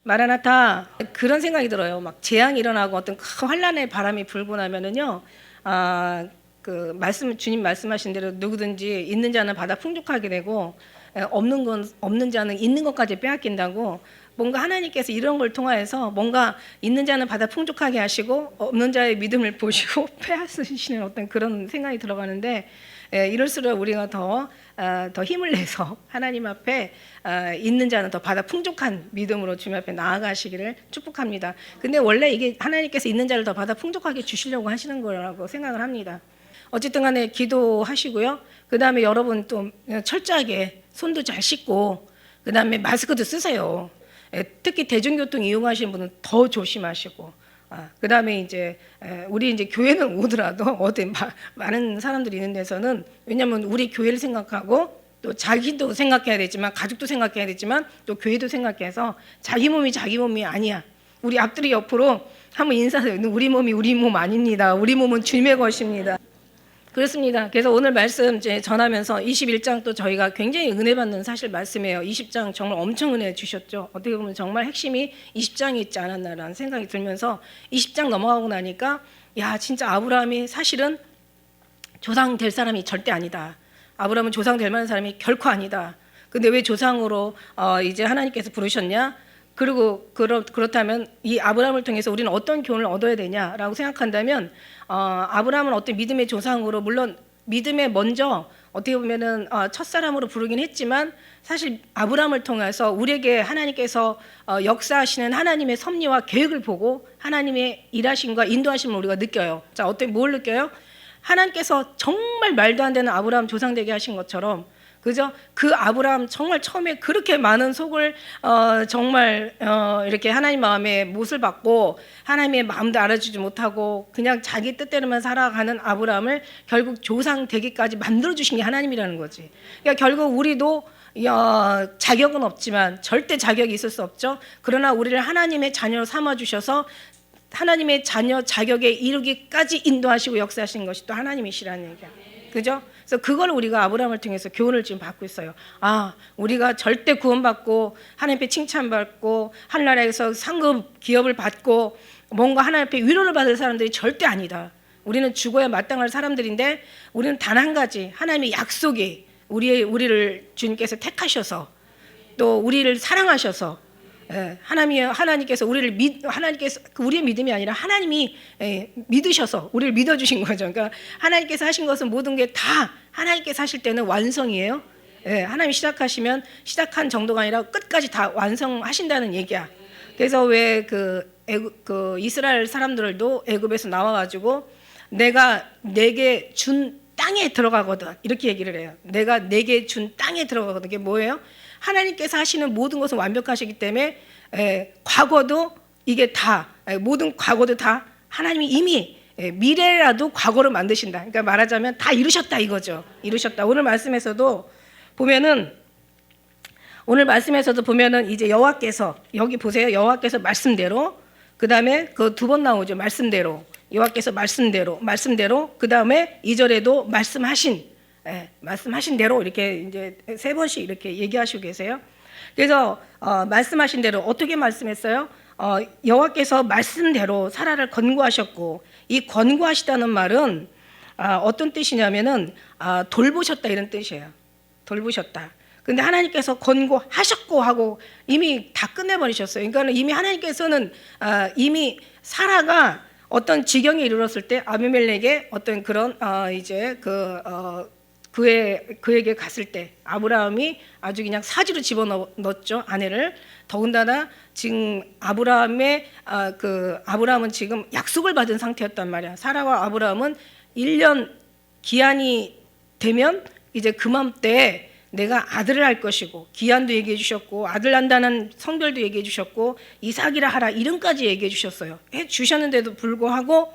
마라나타 그런 생각이 들어요. 막 재앙이 일어나고 어떤 큰 환란의 바람이 불고 나면은요, 주님 말씀하신 대로 누구든지 있는 자는 받아 풍족하게 되고 없는 자는 있는 것까지 빼앗긴다고. 뭔가 하나님께서 이런 걸 통하여서 뭔가 있는 자는 받아 풍족하게 하시고 없는 자의 믿음을 보시고 빼앗으시는 어떤 그런 생각이 들어가는데, 이럴수록 우리가 더 힘을 내서 하나님 앞에 있는 자는 더 받아 풍족한 믿음으로 주님 앞에 나아가시기를 축복합니다. 근데 원래 이게 하나님께서 있는 자를 더 받아 풍족하게 주시려고 하시는 거라고 생각을 합니다. 어쨌든 간에 기도하시고요. 그 다음에 여러분 또 철저하게 손도 잘 씻고 그 다음에 마스크도 쓰세요. 특히 대중교통 이용하시는 분은 더 조심하시고, 그 다음에 이제 우리 이제 교회는 오더라도 어디 많은 사람들이 있는 데서는, 왜냐하면 우리 교회를 생각하고 또 자기도 생각해야 되지만 가족도 생각해야 되지만 또 교회도 생각해서 자기 몸이 아니야. 우리 앞뒤 옆으로 한번 인사해요. 우리 몸이 우리 몸 아닙니다. 우리 몸은 주님의 것입니다. 그렇습니다. 그래서 오늘 말씀 이제 전하면서 21장 또 저희가 굉장히 은혜 받는 사실 말씀이에요. 20장 정말 엄청 은혜 주셨죠. 어떻게 보면 정말 핵심이 20장에 있지 않았나라는 생각이 들면서 20장 넘어가고 나니까 야, 진짜 아브라함이 사실은 조상 될 사람이 절대 아니다. 아브라함은 조상 될 만한 사람이 결코 아니다. 근데 왜 조상으로 이제 하나님께서 부르셨냐? 그리고 그렇다면 이 아브라함을 통해서 우리는 어떤 교훈을 얻어야 되냐라고 생각한다면, 아브라함은 어떤 믿음의 조상으로, 물론 믿음에 먼저 어떻게 보면은 첫사람으로 부르긴 했지만 사실 아브라함을 통해서 우리에게 하나님께서 역사하시는 하나님의 섭리와 계획을 보고 하나님의 일하심과 인도하심을 우리가 느껴요. 자, 뭘 느껴요? 하나님께서 정말 말도 안 되는 아브라함 조상되게 하신 것처럼, 그죠? 그 아브라함 정말 처음에 그렇게 많은 속을 정말 이렇게 하나님 마음에 못을 받고 하나님의 마음도 알아주지 못하고 그냥 자기 뜻대로만 살아가는 아브라함을 결국 조상 되기까지 만들어 주신 게 하나님이라는 거지. 그러니까 결국 우리도 자격은 없지만, 절대 자격이 있을 수 없죠. 그러나 우리를 하나님의 자녀로 삼아 주셔서 하나님의 자녀 자격에 이르기까지 인도하시고 역사하시는 것이 또 하나님이시라는 얘기야. 그죠? 그래서 그걸 우리가 아브라함을 통해서 교훈을 지금 받고 있어요. 우리가 절대 구원받고 하나님 앞에 칭찬받고 하늘나라에서 상급 기업을 받고 뭔가 하나님 앞에 위로를 받을 사람들이 절대 아니다. 우리는 죽어야 마땅할 사람들인데, 우리는 단 한 가지, 하나님의 약속이 우리를 주님께서 택하셔서 또 우리를 사랑하셔서, 하나님께서 하나님께서 우리의 믿음이 아니라 하나님이 믿으셔서 우리를 믿어주신 거죠. 그러니까 하나님께서 하신 것은 모든 게 다 하나님께서 하실 때는 완성이에요. 하나님이 시작하시면 시작한 정도가 아니라 끝까지 다 완성하신다는 얘기야. 그래서 왜 그 이스라엘 사람들도 애굽에서 나와가지고 내가 내게 준 땅에 들어가거든, 이렇게 얘기를 해요. 내가 내게 준 땅에 들어가거든. 그게 뭐예요? 하나님께서 하시는 모든 것은 완벽하시기 때문에 과거도 이게 다, 모든 과거도 다 하나님이 이미 미래라도 과거로 만드신다. 그러니까 말하자면 다 이루셨다 이거죠. 이루셨다. 오늘 말씀에서도 보면은 이제 여호와께서, 여기 보세요. 여호와께서 말씀대로, 그 다음에 그 두 번 나오죠. 말씀대로, 여호와께서 말씀대로, 그 다음에 2절에도 말씀하신 대로, 이렇게 이제 3번씩 이렇게 얘기하시고 계세요. 그래서 말씀하신 대로 어떻게 말씀했어요? 여호와께서 말씀대로 사라를 권고하셨고, 이 권고하시다는 말은 어떤 뜻이냐면은 돌보셨다 이런 뜻이에요. 돌보셨다. 근데 하나님께서 권고하셨고 하고 이미 다 끝내버리셨어요. 그러니까 이미 하나님께서는 이미 사라가 어떤 지경에 이르렀을 때 아비멜렉의 어떤 그런 이제 그에게 갔을 때 아브라함이 아주 그냥 사지로 집어넣었죠, 아내를. 더군다나 지금 아브라함은 지금 약속을 받은 상태였단 말이야. 사라와 아브라함은 1년 기한이 되면 이제 그맘때 내가 아들을 할 것이고, 기한도 얘기해 주셨고 아들 난다는 성별도 얘기해 주셨고 이삭이라 하라 이름까지 얘기해 주셨어요. 해 주셨는데도 불구하고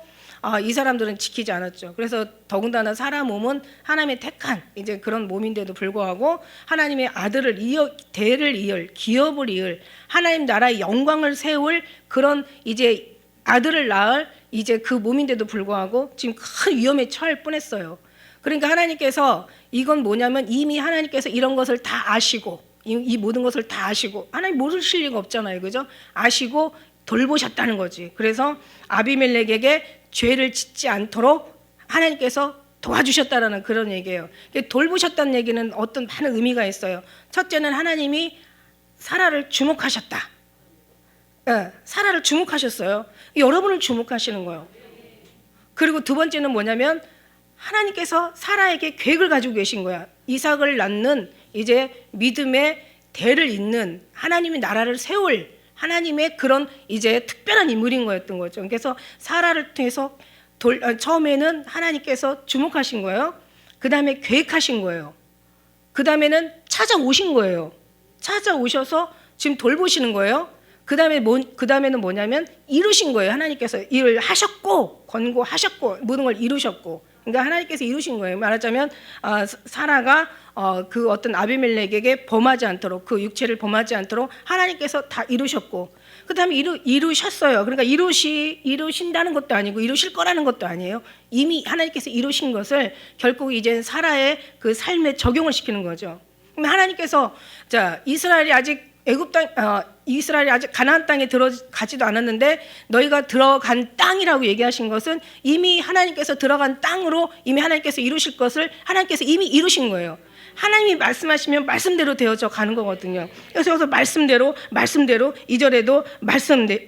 이 사람들은 지키지 않았죠. 그래서 더군다나 사라 몸은 하나님의 택한 이제 그런 몸인데도 불구하고 하나님의 아들을 대를 이을, 기업을 이을, 하나님 나라의 영광을 세울 그런 이제 아들을 낳을 이제 그 몸인데도 불구하고 지금 큰 위험에 처할 뻔했어요. 그러니까 하나님께서, 이건 뭐냐면 이미 하나님께서 이런 것을 다 아시고 이 모든 것을 다 아시고, 하나님 모르실 리가 없잖아요, 그죠? 아시고 돌보셨다는 거지. 그래서 아비멜렉에게 죄를 짓지 않도록 하나님께서 도와주셨다라는 그런 얘기예요. 돌보셨다는 얘기는 어떤 많은 의미가 있어요. 첫째는 하나님이 사라를 주목하셨다. 네, 사라를 주목하셨어요. 여러분을 주목하시는 거예요. 그리고 두 번째는 뭐냐면 하나님께서 사라에게 계획을 가지고 계신 거야. 이삭을 낳는 이제 믿음의 대를 잇는 하나님의 나라를 세울 하나님의 그런 이제 특별한 인물인 거였던 거죠. 그래서 사라를 통해서 처음에는 하나님께서 주목하신 거예요. 그 다음에 계획하신 거예요. 그 다음에는 찾아오신 거예요. 찾아오셔서 지금 돌보시는 거예요. 그 다음에는 뭐냐면 이루신 거예요. 하나님께서 일을 하셨고 권고하셨고 모든 걸 이루셨고, 그러니까 하나님께서 이루신 거예요. 말하자면 사라가 그 어떤 아비멜렉에게 범하지 않도록, 그 육체를 범하지 않도록 하나님께서 다 이루셨고, 그 다음에 이루셨어요. 그러니까 이루신다는 것도 아니고 이루실 거라는 것도 아니에요. 이미 하나님께서 이루신 것을 결국 이제 사라의 그 삶에 적용을 시키는 거죠. 하나님께서 자 이스라엘이 아직 이스라엘이 아직 가나안 땅에 들어가지도 않았는데 너희가 들어간 땅이라고 얘기하신 것은 이미 하나님께서 들어간 땅으로 이미 하나님께서 이루실 것을 하나님께서 이미 이루신 거예요. 하나님이 말씀하시면 말씀대로 되어져 가는 거거든요. 그래서 여기서 말씀대로 2절에도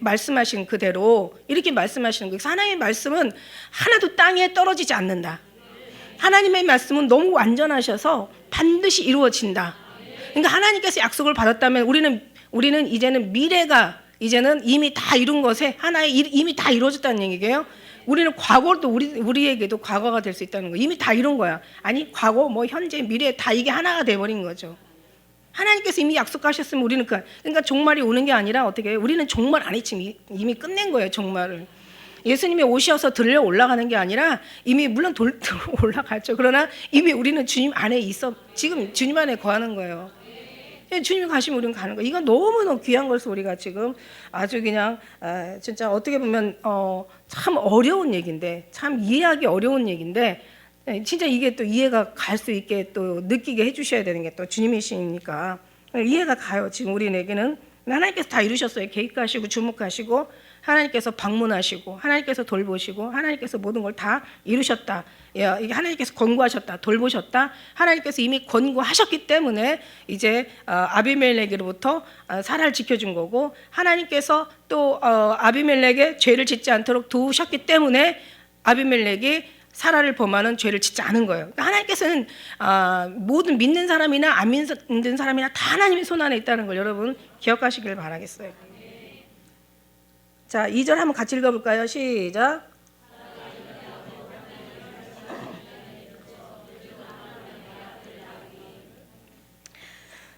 말씀하신 그대로 이렇게 말씀하시는 거예요. 그래서 하나님의 말씀은 하나도 땅에 떨어지지 않는다. 하나님의 말씀은 너무 완전하셔서 반드시 이루어진다. 그러니까 하나님께서 약속을 받았다면 우리는 이제는 미래가 이제는 이미 다 이룬 것에 하나의 이미 다 이루어졌다는 얘기예요. 우리는 과거도 우리에게도 과거가 될 수 있다는 거. 이미 다 이룬 거야. 아니 과거 뭐 현재 미래 다 이게 하나가 돼 버린 거죠. 하나님께서 이미 약속하셨으면 우리는 그러니까 종말이 오는 게 아니라 어떻게 우리는 종말 안에 지금 이미 끝낸 거예요. 종말을. 예수님이 오셔서 들려 올라가는 게 아니라 이미 물론 올라갔죠. 그러나 이미 우리는 주님 안에 지금 주님 안에 거하는 거예요. 주님이 가시면 우리는 가는 거예요. 이건 너무너무 귀한 것을 우리가 지금 아주 그냥 진짜 어떻게 보면 참 어려운 얘기인데, 참 이해하기 어려운 얘기인데 진짜 이게 또 이해가 갈 수 있게 또 느끼게 해주셔야 되는 게 또 주님이시니까 이해가 가요. 지금 우리에게는 하나님께서 다 이루셨어요. 계획하시고 주목하시고 하나님께서 방문하시고 하나님께서 돌보시고 하나님께서 모든 걸 다 이루셨다. 이게 하나님께서 권고하셨다, 돌보셨다. 하나님께서 이미 권고하셨기 때문에 이제 아비멜렉으로부터 사라를 지켜준 거고, 하나님께서 또 아비멜렉의 죄를 짓지 않도록 도우셨기 때문에 아비멜렉이 사라를 범하는 죄를 짓지 않은 거예요. 그러니까 하나님께서는 모든 믿는 사람이나 안 믿는 사람이나 다 하나님의 손 안에 있다는 걸 여러분 기억하시길 바라겠어요. 자, 2절 한번 같이 읽어볼까요? 시작.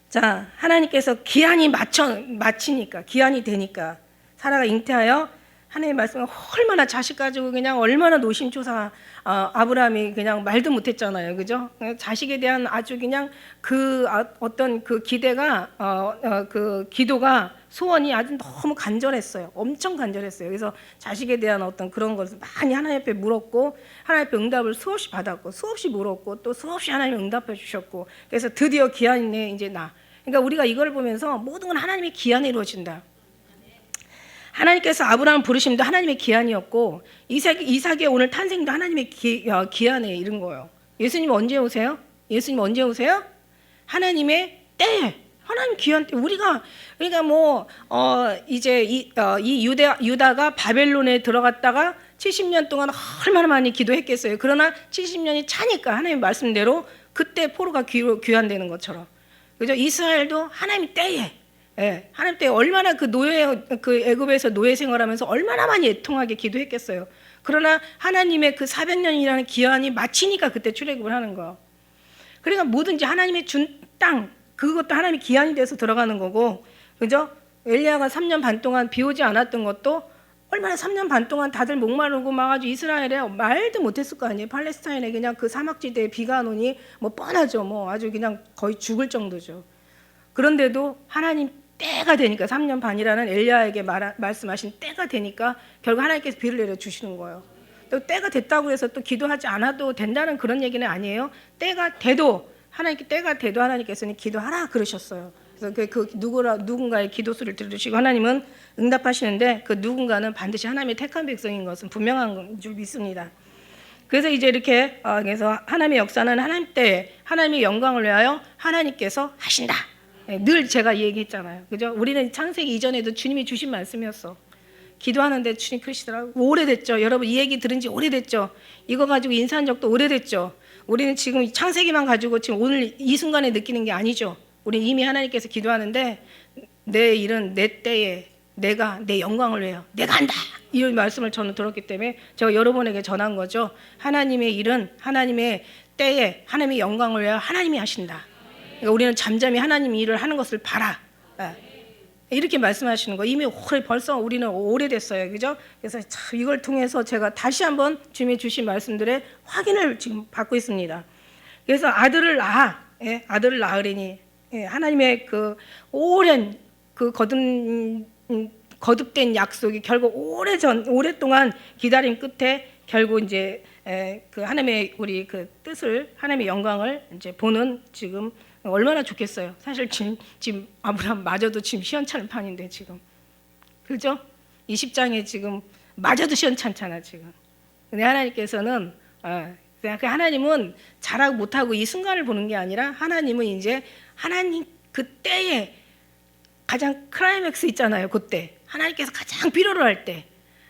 자, 하나님께서 기한이 마치니까, 기한이 되니까 사라가 잉태하여 하나님의 말씀을 얼마나 자식 가지고 그냥 얼마나 노심초사, 아브라함이 그냥 말도 못했잖아요, 그죠? 자식에 대한 아주 그냥 그 어떤 그 기대가 그 기도가 소원이 아주 너무 간절했어요, 엄청 간절했어요. 그래서 자식에 대한 어떤 그런 것을 많이 하나님 앞에 물었고 하나님 앞에 응답을 수없이 받았고 수없이 물었고 또 수없이 하나님 응답해 주셨고, 그래서 드디어 기한이 이제 그러니까 우리가 이걸 보면서 모든 건 하나님의 기한에 이루어진다. 하나님께서 아브라함 부르심도 하나님의 기한이었고 이삭의 오늘 탄생도 하나님의 기한에 이른 거예요. 예수님 언제 오세요? 예수님 언제 오세요? 하나님의 때, 하나님 기한 때. 우리가 그러니까 뭐 이제 이 유다가 바벨론에 들어갔다가 70년 동안 얼마나 많이 기도했겠어요. 그러나 70년이 차니까 하나님 말씀대로 그때 포로가 귀환되는 것처럼, 그죠? 이스라엘도 하나님 때에, 하나님 때 얼마나 그 애굽에서 노예 생활하면서 얼마나 많이 애통하게 기도했겠어요. 그러나 하나님의 그 400년이라는 기한이 마치니까 그때 출애굽을 하는 거. 그러니까 뭐든지 하나님의 준 땅, 그것도 하나님의 기한이 돼서 들어가는 거고, 그죠? 엘리야가 3년 반 동안 비 오지 않았던 것도 얼마나 3년 반 동안 다들 목마르고 막 아주 이스라엘에 말도 못했을 거 아니에요. 팔레스타인에 그냥 그 사막지대에 비가 안 오니 뭐 뻔하죠. 뭐 아주 그냥 거의 죽을 정도죠. 그런데도 하나님 때가 되니까 3년 반이라는 엘리야에게 말씀하신 때가 되니까 결국 하나님께서 비를 내려 주시는 거예요. 또 때가 됐다고 해서 또 기도하지 않아도 된다는 그런 얘기는 아니에요. 때가 돼도 하나님께서는 기도하라 그러셨어요. 그래서 누군가의 기도 소리를 들으시고 하나님은 응답하시는데 그 누군가는 반드시 하나님의 택한 백성인 것은 분명한 줄 믿습니다. 그래서 이제 이렇게 그래서 하나님의 역사는 하나님 때 하나님의 영광을 위하여 하나님께서 하신다. 늘 제가 얘기했잖아요. 그죠? 우리는 창세기 이전에도 주님이 주신 말씀이었어. 기도하는데 주님 그러시더라고요. 오래됐죠. 여러분 이 얘기 들은 지 오래됐죠. 이거 가지고 인사한 적도 오래됐죠. 우리는 지금 창세기만 가지고 지금 오늘 이 순간에 느끼는 게 아니죠. 우리 이미 하나님께서 기도하는데 내 일은 내 때에 내가 내 영광을 위하여 내가 한다. 이런 말씀을 저는 들었기 때문에 제가 여러분에게 전한 거죠. 하나님의 일은 하나님의 때에 하나님의 영광을 위하여 하나님이 하신다. 그러니까 우리는 잠잠히 하나님의 일을 하는 것을 봐라. 이렇게 말씀하시는 거 이미 벌써 우리는 오래됐어요. 그죠? 그래서 참 이걸 통해서 제가 다시 한번 주님이 주신 말씀들의 확인을 지금 받고 있습니다. 그래서 아들을 낳으리니 하나님의 그 오랜 그 거듭된 약속이 결국 오랫동안 기다림 끝에 결국 이제 그 하나님의 우리 그 뜻을 하나님의 영광을 이제 보는 지금 얼마나 좋겠어요. 사실 지금 아브라함마저도 지금 시원찮은 판인데 지금 그죠? 20장에 지금 마저도 시원찮잖아 지금. 근데 하나님께서는 하나님은 잘하고 못하고 이 순간을 보는 게 아니라 하나님은 이제 하나님 그때에 가장 클라이맥스 있잖아요. 그때 하나님께서 가장 필요로 할 때,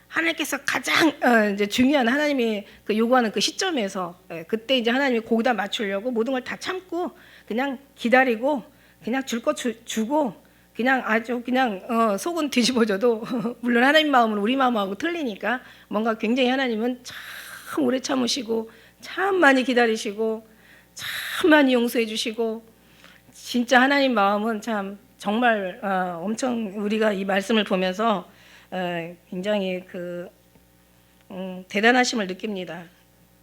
하나님께서 가장 이제 중요한 하나님이 그 요구하는 그 시점에서 그때 이제 하나님이 거기다 맞추려고 모든 걸 다 참고 그냥 기다리고 그냥 줄 거 주고 그냥 아주 그냥 속은 뒤집어져도 물론 하나님 마음은 우리 마음하고 틀리니까 뭔가 굉장히 하나님은 참 오래 참으시고 참 많이 기다리시고 참 많이 용서해 주시고 진짜 하나님 마음은 참 정말 엄청 우리가 이 말씀을 보면서 굉장히 그 대단하심을 느낍니다.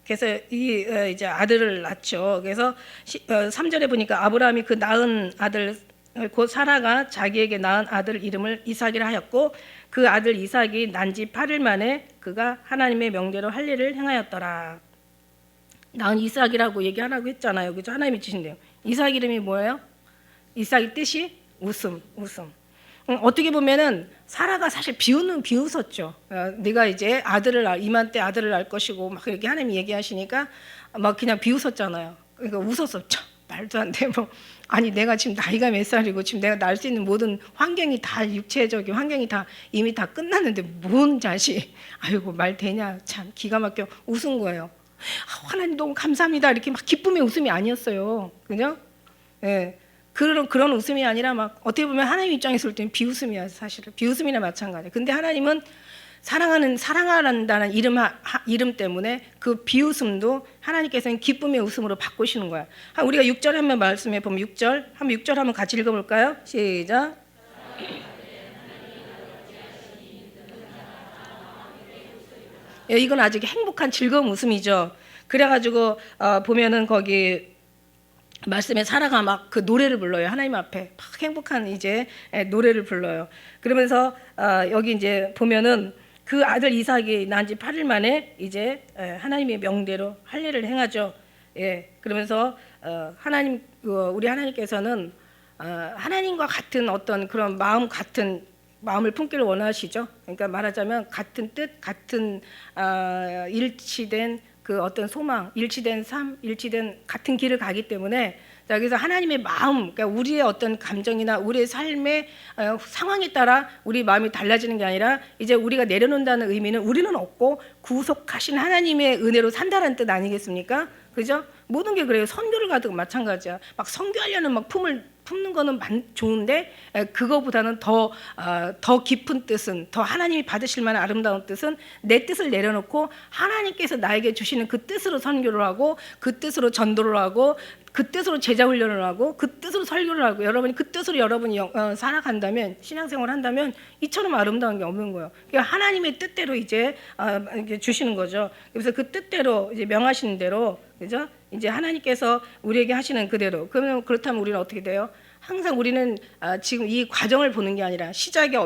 그래서 이제 아들을 낳죠. 그래서 3절에 보니까 아브라함이 그 낳은 아들 곧 사라가 자기에게 낳은 아들 이름을 이삭이라 하였고 그 아들 이삭이 난 지 8일 만에 그가 하나님의 명대로 할 일을 행하였더라. 낳은 이삭이라고 얘기하라고 했잖아요. 그죠? 하나님이 주신대요. 이삭 이름이 뭐예요? 이삭의 뜻이 웃음. 어떻게 보면은 사라가 사실 비웃었죠. 네가 이제 이맘때 아들을 낳을 것이고 막 이렇게 하나님이 얘기하시니까 막 그냥 비웃었잖아요. 그러니까 웃었어. 말도 안 돼. 뭐 아니 내가 지금 나이가 몇 살이고 지금 내가 낳을 수 있는 모든 환경이 다 육체적인 환경이 다 이미 다 끝났는데 뭔 자식. 아이고 말 되냐. 참 기가 막혀 웃은 거예요. 하나님 너무 감사합니다. 이렇게 막 기쁨의 웃음이 아니었어요. 그죠? 예. 그런 웃음이 아니라 막 어떻게 보면 하나님 입장에서 볼 때는 비웃음이야. 사실은 비웃음이나 마찬가지야. 근데 하나님은 사랑한다는 이름 때문에 그 비웃음도 하나님께서는 기쁨의 웃음으로 바꾸시는 거야. 우리가 6절 한번 말씀해 보면 6절 한번 같이 읽어볼까요? 시작. 이건 아직 행복한 즐거운 웃음이죠. 그래가지고 보면은 거기 말씀에 사라가 막 그 노래를 불러요. 하나님 앞에 막 행복한 이제 노래를 불러요. 그러면서 여기 이제 보면은 그 아들 이삭이 난 지 8일 만에 이제 하나님의 명대로 할 일을 행하죠. 그러면서 우리 하나님께서는 하나님과 같은 어떤 그런 같은 마음을 품기를 원하시죠. 그러니까 말하자면 같은 뜻, 같은 일치된 그 어떤 소망, 일치된 삶, 일치된 같은 길을 가기 때문에 자, 그래서 하나님의 마음, 그러니까 우리의 어떤 감정이나 우리의 삶의 상황에 따라 우리 마음이 달라지는 게 아니라 이제 우리가 내려놓는다는 의미는 우리는 없고 구속하신 하나님의 은혜로 산다는 뜻 아니겠습니까? 그죠? 모든 게 그래요. 선교를 가도 마찬가지야. 막 선교하려는 막 품는 거는 좋은데 그거보다는 더 깊은 뜻은 더 하나님이 받으실 만한 아름다운 뜻은 내 뜻을 내려놓고 하나님께서 나에게 주시는 그 뜻으로 선교를 하고 그 뜻으로 전도를 하고 그 뜻으로 제자 훈련을 하고 그 뜻으로 설교를 하고 여러분이 그 뜻으로 여러분이 살아간다면 신앙생활을 한다면 이처럼 아름다운 게 없는 거예요. 그러니까 하나님의 뜻대로 이제 주시는 거죠. 그래서 그 뜻대로 이제 명하시는 대로 그죠? 이제 하나님께서 우리에게 하시는 그대로. 그러면 그렇다면 우리는 어떻게 돼요? 항상 우리는 지금 이 과정을 보는 게 아니라 시작이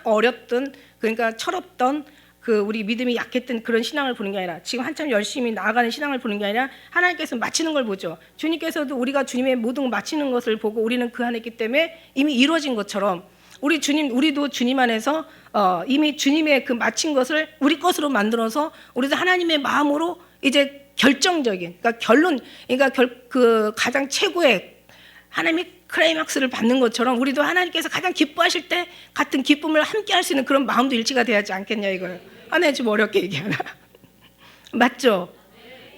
어렵든 그러니까 철없던 우리 믿음이 약했던 그런 신앙을 보는 게 아니라 지금 한참 열심히 나아가는 신앙을 보는 게 아니라 하나님께서 마치는 걸 보죠. 주님께서도 우리가 주님의 모든 마치는 것을 보고 우리는 그 안에 있기 때문에 이미 이루어진 것처럼 우리도 주님 안에서 이미 주님의 그 마친 것을 우리 것으로 만들어서 우리도 하나님의 마음으로 이제 결정적인, 그러니까 결론, 그러니까 그 가장 최고의 하나님의 클라이막스를 받는 것처럼 우리도 하나님께서 가장 기뻐하실 때 같은 기쁨을 함께 할 수 있는 그런 마음도 일치가 돼야 하지 않겠냐 이거예요. 내가 좀 어렵게 얘기하나? 맞죠?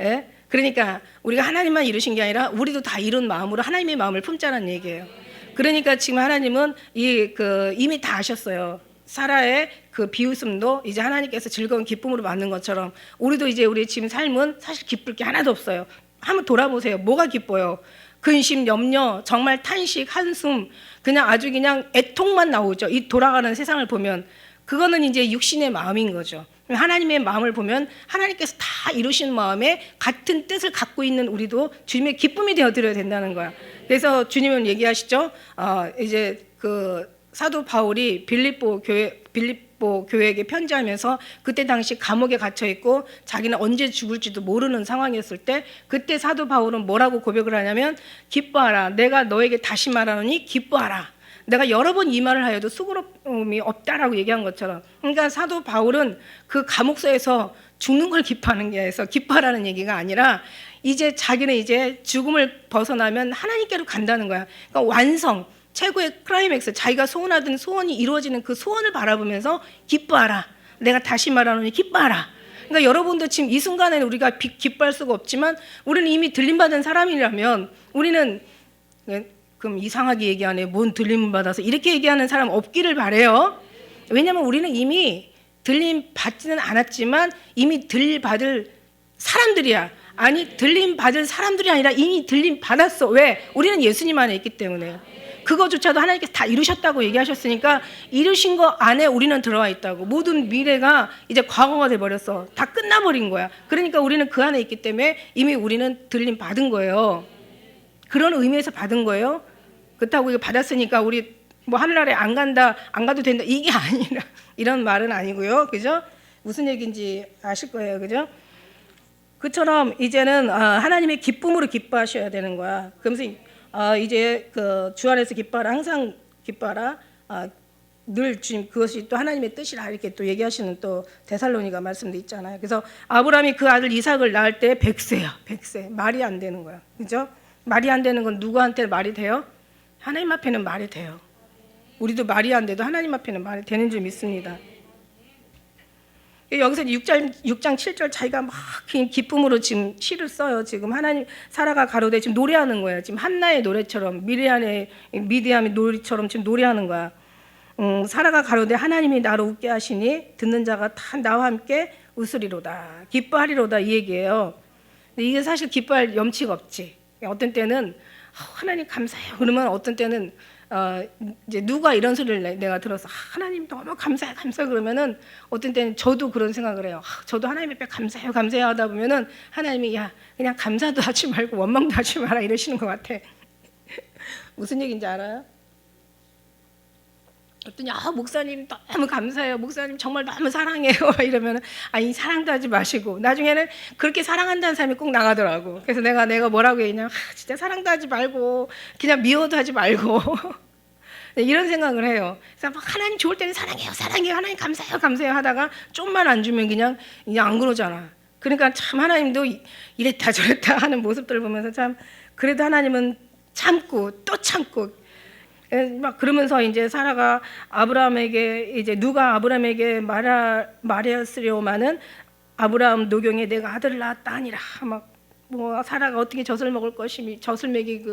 예? 그러니까 우리가 하나님만 이루신 게 아니라 우리도 다 이룬 마음으로 하나님의 마음을 품자는 얘기예요. 그러니까 지금 하나님은 이미 다 아셨어요. 사라의 그 비웃음도 이제 하나님께서 즐거운 기쁨으로 만든 것처럼 우리도 이제 우리 지금 삶은 사실 기쁠 게 하나도 없어요. 한번 돌아보세요. 뭐가 기뻐요? 근심, 염려, 정말 탄식, 한숨, 그냥 아주 그냥 애통만 나오죠. 이 돌아가는 세상을 보면 그거는 이제 육신의 마음인 거죠. 하나님의 마음을 보면 하나님께서 다 이루신 마음에 같은 뜻을 갖고 있는 우리도 주님의 기쁨이 되어드려야 된다는 거야. 그래서 주님은 얘기하시죠. 이제 그 사도 바울이 빌립보 교회에게 편지하면서 그때 당시 감옥에 갇혀 있고 자기는 언제 죽을지도 모르는 상황이었을 때 그때 사도 바울은 뭐라고 고백을 하냐면 기뻐하라. 내가 너에게 다시 말하노니 기뻐하라. 내가 여러 번 이 말을 하여도 수고로움이 없다라고 얘기한 것처럼. 그러니까 사도 바울은 그 감옥소에서 죽는 걸 기뻐하는 게 아니라 기뻐하라는 얘기가 아니라 이제 자기는 이제 죽음을 벗어나면 하나님께로 간다는 거야. 그러니까 완성, 최고의 클라이맥스, 자기가 소원하던 소원이 이루어지는 그 소원을 바라보면서 기뻐하라. 내가 다시 말하노니 기뻐하라. 그러니까 여러분도 지금 이 순간에는 우리가 기뻐할 수가 없지만 우리는 이미 들림받은 사람이라면 우리는 그럼 이상하게 얘기하네. 뭔 들림 받아서 이렇게 얘기하는 사람 없기를 바래요. 왜냐하면 우리는 이미 들림 받지는 않았지만 이미 들림 받을 사람들이야. 아니 들림 받을 사람들이 아니라 이미 들림 받았어. 왜? 우리는 예수님 안에 있기 때문에. 그거조차도 하나님께서 다 이루셨다고 얘기하셨으니까 이루신 거 안에 우리는 들어와 있다고. 모든 미래가 이제 과거가 돼버렸어. 다 끝나버린 거야. 그러니까 우리는 그 안에 있기 때문에 이미 우리는 들림 받은 거예요. 그런 의미에서 받은 거예요. 그렇다고 이거 받았으니까 우리 뭐 하늘나라에 안 간다, 안 가도 된다 이게 아니라 이런 말은 아니고요. 그죠? 무슨 얘기인지 아실 거예요. 그죠? 그처럼 이제는 하나님의 기쁨으로 기뻐하셔야 되는 거야. 그러면서 이제 그 주 안에서 기뻐하라. 항상 기뻐하라. 늘 주님 그것이 또 하나님의 뜻이라 이렇게 또 얘기하시는 또 데살로니가 말씀도 있잖아요. 그래서 아브라함이 그 아들 이삭을 낳을 때 100세야. 말이 안 되는 거야. 그죠? 말이 안 되는 건 누구한테 말이 돼요? 하나님 앞에는 말이 돼요. 우리도 말이 안 돼도 하나님 앞에는 말이 되는 줄 믿습니다. 여기서 6장 7절 자기가 막 기쁨으로 지금 시를 써요. 지금 하나님 사라가 가로되 지금 노래하는 거예요. 지금 한나의 노래처럼 미디안의 노래처럼 지금 노래하는 거야. 사라가 가로되 하나님이 나를 웃게 하시니 듣는 자가 다 나와 함께 웃으리로다. 기뻐하리로다 이 얘기예요. 근데 이게 사실 기뻐할 염치가 없지. 어떤 때는 하나님 감사해요. 그러면 어떤 때는 이제 누가 이런 소리를 내가 들어서 하나님 너무 감사해 그러면은 어떤 때는 저도 그런 생각을 해요. 저도 하나님 앞에 감사해요 하다 보면은 하나님이 야 그냥 감사도 하지 말고 원망도 하지 마라 이러시는 것 같아. 무슨 얘기인지 알아요? 어떤 목사님 너무 감사해요. 목사님 정말 너무 사랑해요. 이러면은 아니 사랑도 하지 마시고 나중에는 그렇게 사랑한다는 사람이 꼭 나가더라고. 그래서 내가 뭐라고 했냐? 진짜 사랑도 하지 말고 그냥 미워도 하지 말고 이런 생각을 해요. 그래서 막 하나님 좋을 때는 사랑해요. 하나님 감사해요 하다가 좀만 안 주면 그냥 안 그러잖아. 그러니까 참 하나님도 이랬다 저랬다 하는 모습들을 보면서 참 그래도 하나님은 참고 또 참고 막 그러면서 이제 사라가 아브라함에게 이제 누가 아브라함에게 말하였으려마는 아브라함 노경에 내가 아들을 낳았다 하니라. 막 뭐 사라가 어떻게 젖을 먹을 것이며 젖을 먹이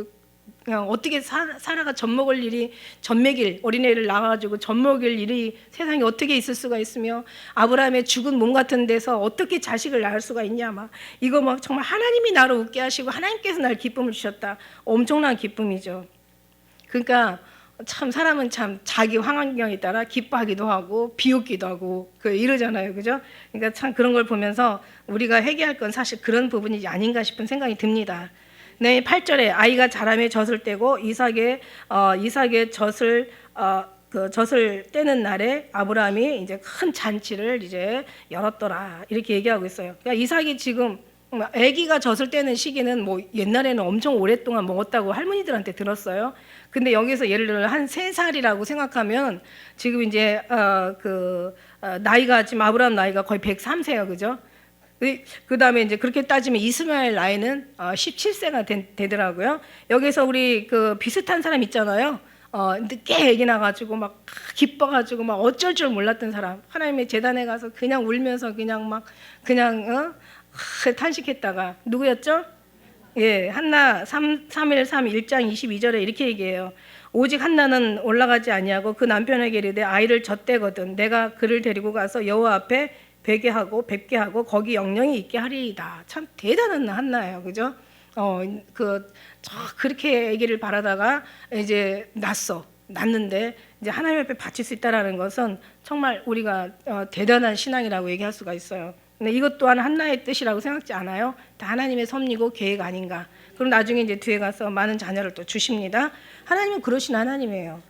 그냥 어떻게 사라가 젖 먹을 일이 젖 먹일 어린애를 낳아가지고 젖 먹일 일이 세상에 어떻게 있을 수가 있으며 아브라함의 죽은 몸 같은 데서 어떻게 자식을 낳을 수가 있냐 막 이거 막 정말 하나님이 나를 웃게 하시고 하나님께서 날 기쁨을 주셨다. 엄청난 기쁨이죠. 그러니까 참 사람은 참 자기 환경에 따라 기뻐하기도 하고 비웃기도 하고 이러잖아요. 그죠? 그러니까 참 그런 걸 보면서 우리가 회개할 건 사실 그런 부분이 아닌가 싶은 생각이 듭니다. 네, 8절에 아이가 자라매 젖을 떼고 이삭의 젖을 그 젖을 떼는 날에 아브라함이 이제 큰 잔치를 이제 열었더라 이렇게 얘기하고 있어요. 그러니까 이삭이 지금 아기가 젖을 떼는 시기는 뭐 옛날에는 엄청 오랫동안 먹었다고 할머니들한테 들었어요. 근데 여기서 예를 들어 한 3살이라고 생각하면 지금 이제 나이가 지금 아브라함 나이가 거의 103세예요, 그죠? 그 다음에 이제 그렇게 따지면 이스마엘 나이는 17세가 되더라고요. 여기서 우리 그 비슷한 사람 있잖아요. 늦게 애기 나가지고 막 기뻐가지고 막 어쩔 줄 몰랐던 사람, 하나님의 제단에 가서 그냥 울면서 그냥 탄식했다가 누구였죠? 예, 한나 3일 3 1장 22절에 이렇게 얘기해요. 오직 한나는 올라가지 아니하고 그 남편에게 이르되 아이를 젖대거든 내가 그를 데리고 가서 여호와 앞에 뵙게 하고 거기 영영이 있게 하리이다. 참 대단한 한나예요, 그죠? 그렇게 아기를 바라다가 이제 낳는데 이제 하나님 앞에 바칠 수 있다라는 것은 정말 우리가 대단한 신앙이라고 얘기할 수가 있어요. 근데 이것 또한 한나의 뜻이라고 생각지 않아요? 다 하나님의 섭리고 계획 아닌가? 그럼 나중에 이제 뒤에 가서 많은 자녀를 또 주십니다. 하나님은 그러신 하나님이에요.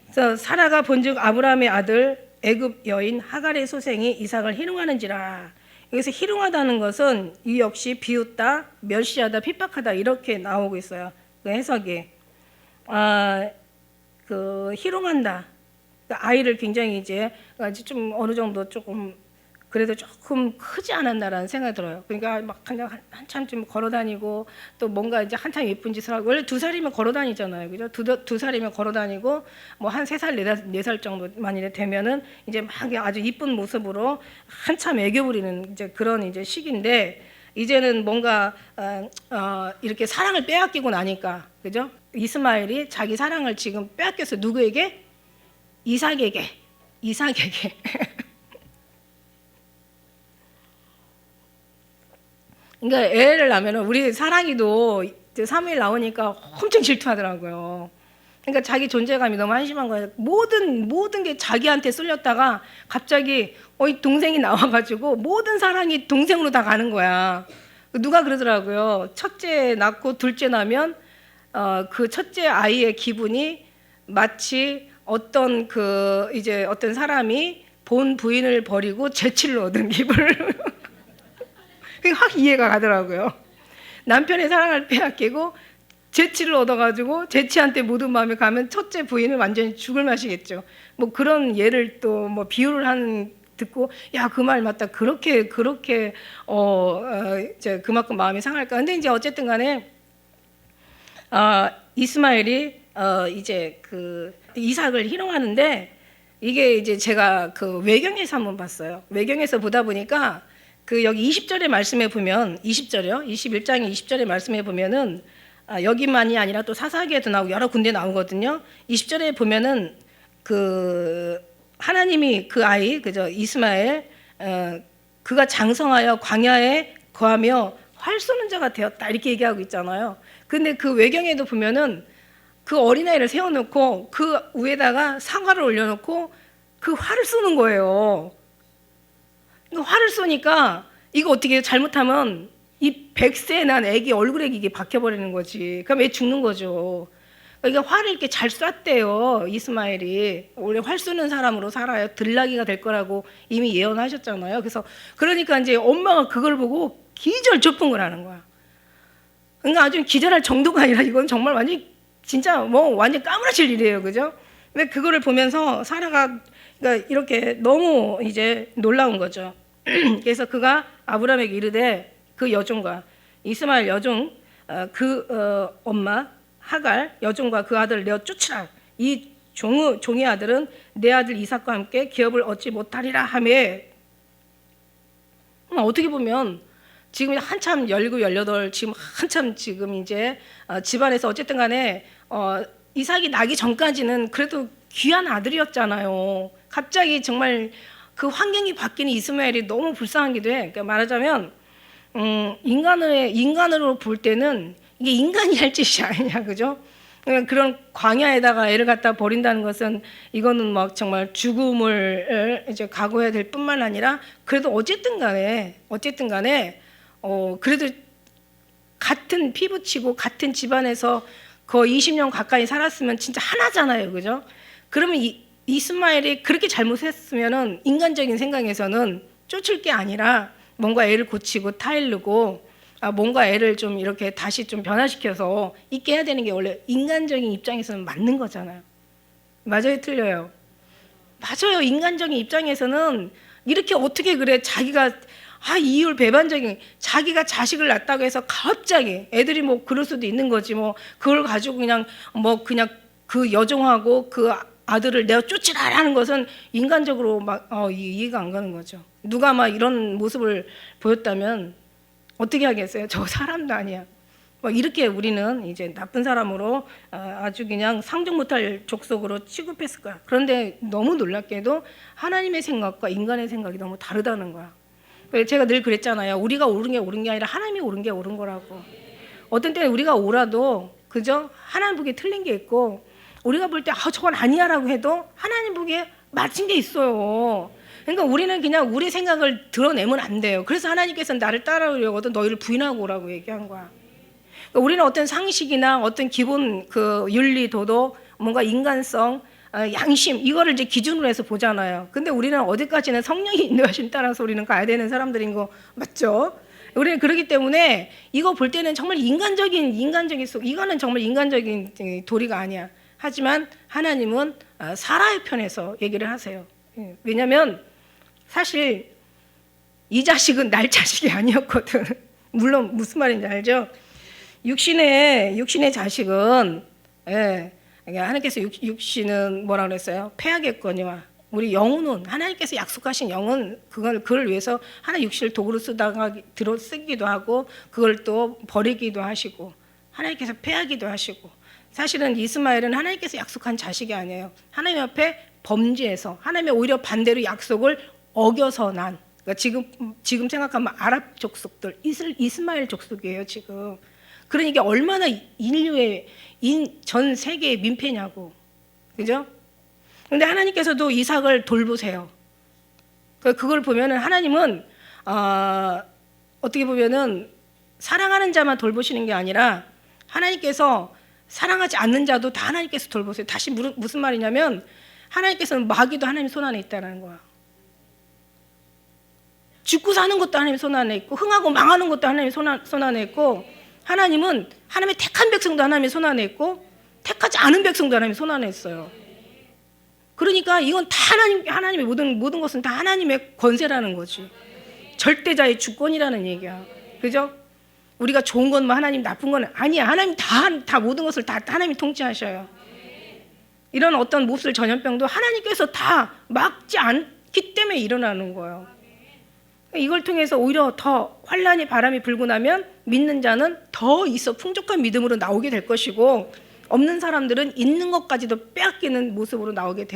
그래서 사라가 본즉 아브라함의 아들 애굽 여인 하갈의 소생이 이삭을 희롱하는지라. 여기서 희롱하다는 것은 이 역시 비웃다, 멸시하다, 핍박하다 이렇게 나오고 있어요. 그 해석이 희롱한다. 그러니까 아이를 굉장히 이제 좀 어느 정도 조금 그래도 조금 크지 않았나라는 생각이 들어요. 그러니까 막 그냥 한참 좀 걸어다니고 또 뭔가 이제 한참 예쁜 짓을 하고 원래 2살이면 걸어다니잖아요, 그죠? 2살이면 걸어다니고 뭐 한 3살, 4살 정도 만일에 되면은 이제 막 아주 이쁜 모습으로 한참 애교 부리는 이제 그런 이제 시기인데 이제는 뭔가 이렇게 사랑을 빼앗기고 나니까, 그죠? 이스마엘이 자기 사랑을 지금 빼앗겼어. 누구에게? 이삭에게. 그러니까 애를 낳으면 우리 사랑이도 이제 사무엘 나오니까 엄청 질투하더라고요. 그러니까 자기 존재감이 너무 한심한 거예요. 모든 게 자기한테 쏠렸다가 갑자기 동생이 나와가지고 모든 사랑이 동생으로 다 가는 거야. 누가 그러더라고요. 첫째 낳고 둘째 낳으면 그 첫째 아이의 기분이 마치 어떤 사람이 본 부인을 버리고 재치를 얻은 기분을 그게 확 이해가 가더라고요. 남편의 사랑을 빼앗기고 재치를 얻어가지고 재치한테 모든 마음이 가면 첫째 부인은 완전히 죽을 맛이겠죠. 뭐 그런 예를 또 뭐 비유를 듣고 야, 그 말 맞다. 그렇게 이제 그만큼 마음이 상할까. 근데 이제 어쨌든 간에 이스마엘이 이제 그 이삭을 희롱하는데 이게 이제 제가 그 외경에서 한번 봤어요. 외경에서 보다 보니까 그 여기 20절의 말씀에 보면 20절이요. 21장의 20절의 말씀에 보면은 여기만이 아니라 또 사사기에도 나오고 여러 군데 나오거든요. 20절에 보면은 그 하나님이 그 아이 그죠 이스마엘 그가 장성하여 광야에 거하며 활 쏘는 자가 되었다 이렇게 얘기하고 있잖아요. 근데 그 외경에도 보면은 그 어린아이를 세워놓고 그 위에다가 사과를 올려놓고 그 활을 쏘는 거예요. 활을 쏘니까 이거 어떻게 잘못하면 이 100세 난 애기 얼굴에 이게 박혀버리는 거지. 그럼 애 죽는 거죠. 그러니까 활을 이렇게 잘 쐈대요. 이스마엘이 원래 활 쏘는 사람으로 살아요. 들나귀가 될 거라고 이미 예언하셨잖아요. 그래서 그러니까 이제 엄마가 그걸 보고 기절초풍을 하는 거야. 그러니까 아주 기절할 정도가 아니라 이건 정말 완전 진짜 뭐 완전 까무러칠 일이에요, 그죠? 근데 그거를 보면서 사라가 그러니까 이렇게 너무 이제 놀라운 거죠. 그래서 그가 아브라함에게 이르되 그 여종과 이스마엘 여종 엄마 하갈 여종과 그 아들 내어 쫓으라. 이 종의 아들은 내 아들 이삭과 함께 기업을 얻지 못하리라 하매. 어떻게 보면 지금 한참 17, 18 지금 한참 지금 이제 집안에서 어쨌든 간에 이삭이 나기 전까지는 그래도 귀한 아들이었잖아요. 갑자기 정말 그 환경이 바뀌는 이스마엘이 너무 불쌍하기도 해. 그러니까 말하자면 인간으로 볼 때는 이게 인간이 할 짓이 아니냐, 그죠? 그런 광야에다가 애를 갖다 버린다는 것은 이거는 막 정말 죽음을 이제 각오해야 될 뿐만 아니라 그래도 어쨌든 간에 그래도 같은 피부치고 같은 집안에서 거의 20년 가까이 살았으면 진짜 하나잖아요, 그죠? 그러면 이스마엘이 그렇게 잘못했으면은 인간적인 생각에서는 쫓을 게 아니라 뭔가 애를 고치고 타일르고 뭔가 애를 좀 이렇게 다시 좀 변화시켜서 있게 해야 되는 게 원래 인간적인 입장에서는 맞는 거잖아요. 맞아요, 틀려요? 맞아요. 인간적인 입장에서는 이렇게 어떻게 그래, 자기가 이율 배반적인, 자기가 자식을 낳았다고 해서 갑자기 애들이 뭐 그럴 수도 있는 거지, 뭐 그걸 가지고 그냥 그 여종하고 그 아들을 내가 쫓으라라는 것은 인간적으로 막 이해가 안 가는 거죠. 누가 막 이런 모습을 보였다면 어떻게 하겠어요? 저 사람도 아니야. 막 이렇게 우리는 이제 나쁜 사람으로 아주 그냥 상종 못할 족속으로 취급했을 거야. 그런데 너무 놀랍게도 하나님의 생각과 인간의 생각이 너무 다르다는 거야. 제가 늘 그랬잖아요. 우리가 옳은 게 아니라 하나님이 옳은 게 옳은 거라고. 어떤 때는 우리가 옳아도 그죠? 하나님 보기에 틀린 게 있고, 우리가 볼 때 저건 아니야라고 해도 하나님 보기에 맞힌 게 있어요. 그러니까 우리는 그냥 우리 생각을 드러내면 안 돼요. 그래서 하나님께서는 나를 따라오려고도 너희를 부인하고 오라고 얘기한 거야. 그러니까 우리는 어떤 상식이나 어떤 기본 그 윤리, 도덕, 뭔가 인간성, 양심, 이거를 이제 기준으로 해서 보잖아요. 근데 우리는 어디까지나 성령이 인도하심 따라서 우리는 가야 되는 사람들인 거 맞죠? 우리는 그렇기 때문에 이거 볼 때는 정말 인간적인 이거는 정말 인간적인 도리가 아니야. 하지만 하나님은 사라의 편에서 얘기를 하세요. 왜냐하면 사실 이 자식은 날 자식이 아니었거든. 물론 무슨 말인지 알죠? 육신의 자식은 하나님께서 육신은 뭐라 그랬어요? 폐하겠거니와 우리 영혼은 하나님께서 약속하신 영혼 그걸 위해서 하나 육신을 도구로 쓰기도 하고 그걸 또 버리기도 하시고 하나님께서 폐하기도 하시고 사실은 이스마엘은 하나님께서 약속한 자식이 아니에요. 하나님 앞에 범죄해서 하나님의 오히려 반대로 약속을 어겨서 난 그러니까 지금 생각하면 아랍 족속들 이스마엘 족속이에요 지금. 그러니까 얼마나 인류의 전 세계의 민폐냐고. 그죠? 근데 하나님께서도 이삭을 돌보세요. 그걸 보면은 하나님은 어떻게 보면은 사랑하는 자만 돌보시는 게 아니라 하나님께서 사랑하지 않는 자도 다 하나님께서 돌보세요. 다시 무슨 말이냐면 하나님께서는 마귀도 하나님 손 안에 있다는 거야. 죽고 사는 것도 하나님 손 안에 있고 흥하고 망하는 것도 하나님 손 안에 있고 하나님은 하나님의 택한 백성도 하나님의 손 안에 있고 택하지 않은 백성도 하나님의 손 안에 있어요. 그러니까 이건 다 하나님의 모든 것은 다 하나님의 권세라는 거지. 절대자의 주권이라는 얘기야. 그죠? 우리가 좋은 건 뭐 하나님, 나쁜 건 아니야. 하나님 다 모든 것을 다 하나님이 통치하셔요. 이런 어떤 몹쓸 전염병도 하나님께서 다 막지 않기 때문에 일어나는 거예요. 이걸 통해서 오히려 더 환란의 바람이 불고 나면 믿는 자는 더 있어 풍족한 믿음으로 나오게 될 것이고 없는 사람들은 있는 것까지도 빼앗기는 모습으로 나오게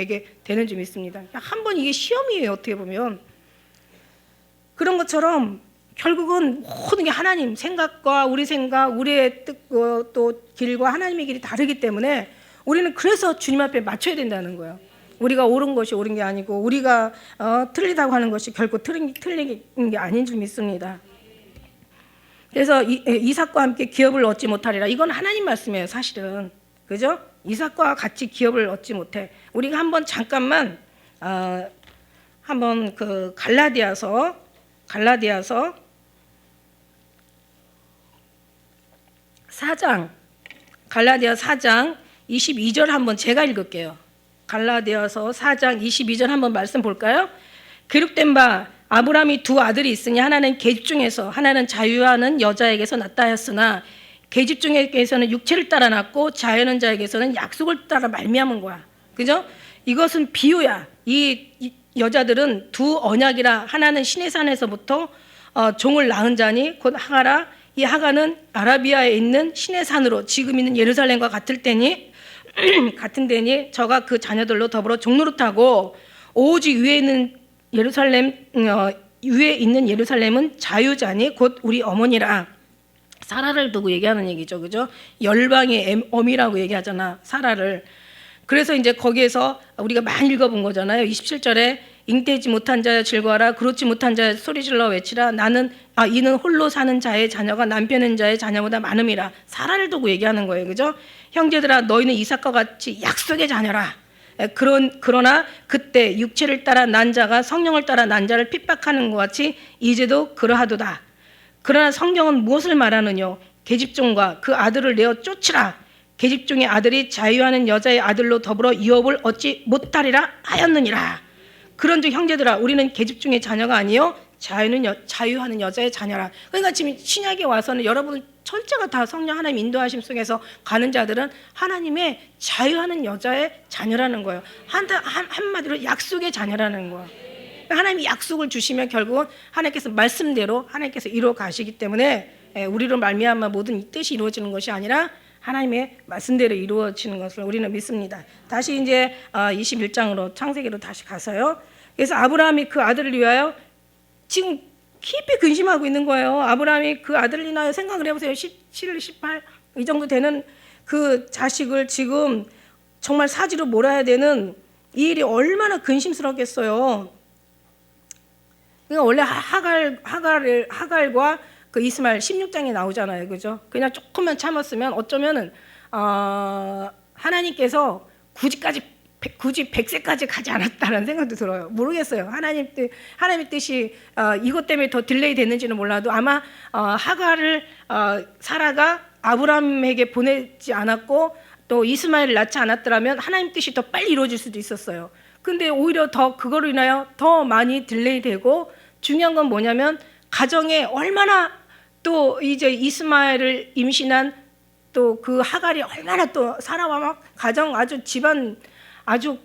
되는 줄 믿습니다. 한번 이게 시험이에요. 어떻게 보면 그런 것처럼 결국은 모든 게 하나님 생각과 우리 생각, 우리의 뜻과 또 길과 하나님의 길이 다르기 때문에 우리는 그래서 주님 앞에 맞춰야 된다는 거예요. 우리가 옳은 것이 옳은 게 아니고 우리가 틀리다고 하는 것이 결코 틀린 게 아닌 줄 믿습니다. 그래서 이삭과 함께 기업을 얻지 못하리라. 이건 하나님 말씀이에요, 사실은. 그죠? 이삭과 같이 기업을 얻지 못해. 우리가 한번 잠깐만 한번 그 갈라디아서 4장 갈라디아 4장 22절 한번 제가 읽을게요. 갈라디아서 4장 22절 한번 말씀 볼까요? 기록된 바 아브라함이 두 아들이 있으니 하나는 계집 중에서 하나는 자유하는 여자에게서 낳다 하였으나 계집 중에게서는 육체를 따라 낳고 자유하는 자에게서는 약속을 따라 말미암은 거야. 그죠? 이것은 비유야. 이 여자들은 두 언약이라 하나는 시내산에서부터 종을 낳은 자니 곧 하가라. 이 하가는 아라비아에 있는 시내산으로 지금 있는 예루살렘과 같은 데니 저가 그 자녀들로 더불어 종노릇하고 오직 위에 있는 예루살렘은 자유자니 곧 우리 어머니라. 사라를 두고 얘기하는 얘기죠. 그죠? 열방의 어미라고 얘기하잖아. 사라를. 그래서 이제 거기에서 우리가 많이 읽어본 거잖아요. 27절에 잉태지 못한 자여 즐거워라. 그렇지 못한 자여 소리질러 외치라. 이는 홀로 사는 자의 자녀가 남편인 자의 자녀보다 많음이라. 사라를 두고 얘기하는 거예요. 그죠? 형제들아 너희는 이삭과 같이 약속의 자녀라. 그러나 그때 육체를 따라 난 자가 성령을 따라 난 자를 핍박하는 것 같이 이제도 그러하도다. 그러나 성경은 무엇을 말하느냐? 계집종과 그 아들을 내어 쫓으라. 계집종의 아들이 자유하는 여자의 아들로 더불어 유업을 얻지 못하리라 하였느니라. 그런즉 형제들아, 우리는 계집종의 자녀가 아니요 자유하는 여자의 자녀라. 그러니까 지금 신약에 와서는 여러분 전체가 다 성령 하나님 인도하심 속에서 가는 자들은 하나님의 자유하는 여자의 자녀라는 거예요. 한마디로 약속의 자녀라는 거예요. 하나님이 약속을 주시면 결국은 하나님께서 말씀대로 하나님께서 이루어 가시기 때문에 우리로 말미암아 모든 이 뜻이 이루어지는 것이 아니라 하나님의 말씀대로 이루어지는 것을 우리는 믿습니다. 다시 이제 21장으로 창세기로 다시 가서요. 그래서 아브라함이 그 아들을 위하여 지금 깊이 근심하고 있는 거예요. 아브라함이 그 아들을 인하여 생각을 해보세요. 17, 18 이 정도 되는 그 자식을 지금 정말 사지로 몰아야 되는 이 일이 얼마나 근심스럽겠어요. 그러니까 원래 하갈과 그 이스마엘 16장에 나오잖아요, 그죠? 그냥 조금만 참았으면 어쩌면은 하나님께서 굳이 100세까지 가지 않았다는 생각도 들어요. 모르겠어요. 하나님의 뜻이 이것 때문에 더 딜레이 됐는지는 몰라도 아마 하갈을 사라가 아브라함에게 보내지 않았고 또 이스마엘을 낳지 않았더라면 하나님 뜻이 더 빨리 이루어질 수도 있었어요. 근데 오히려 더 그거로 인하여 더 많이 딜레이 되고 중요한 건 뭐냐면 가정에 얼마나 또 이제 이스마엘을 임신한 또 그 하갈이 얼마나 또 사라와 막 가정 아주 집안 아주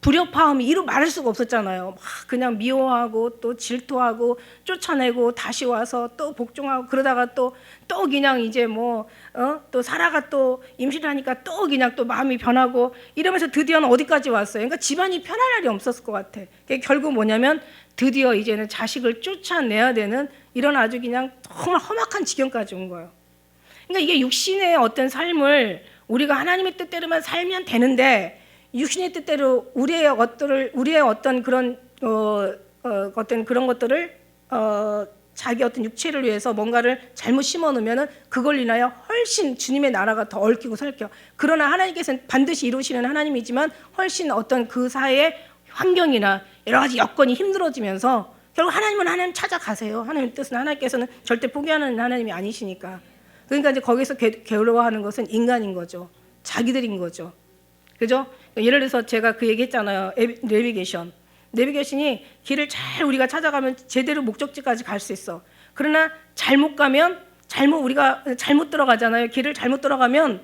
불협화음이 이루 말할 수가 없었잖아요. 막 그냥 미워하고 또 질투하고 쫓아내고 다시 와서 또 복종하고 그러다가 또 그냥 이제 또 사라가 또 임신하니까 또 그냥 또 마음이 변하고 이러면서 드디어는 어디까지 왔어요. 그러니까 집안이 편할 날이 없었을 것 같아. 결국 뭐냐면 드디어 이제는 자식을 쫓아내야 되는 이런 아주 그냥 정말 험악한 지경까지 온 거예요. 그러니까 이게 육신의 어떤 삶을 우리가 하나님의 뜻대로만 살면 되는데 육신의 뜻대로 우리의 어떤 그런 어떤 그런 것들을 자기 어떤 육체를 위해서 뭔가를 잘못 심어 놓으면은 그걸 인하여 훨씬 주님의 나라가 더 얽히고 설켜. 그러나 하나님께서는 반드시 이루시는 하나님이지만 훨씬 어떤 그 사회의 환경이나 여러 가지 여건이 힘들어지면서 결국 하나님은 하나님 찾아가세요. 하나님의 뜻은 하나님께서는 절대 포기하는 하나님이 아니시니까. 그러니까 이제 거기서 괴로워하는 것은 인간인 거죠. 자기들인 거죠. 그죠? 예를 들어서 제가 그 얘기 했잖아요. 내비게이션이 길을 잘 우리가 찾아가면 제대로 목적지까지 갈 수 있어. 그러나 잘못 가면 우리가 잘못 들어가잖아요. 길을 잘못 들어가면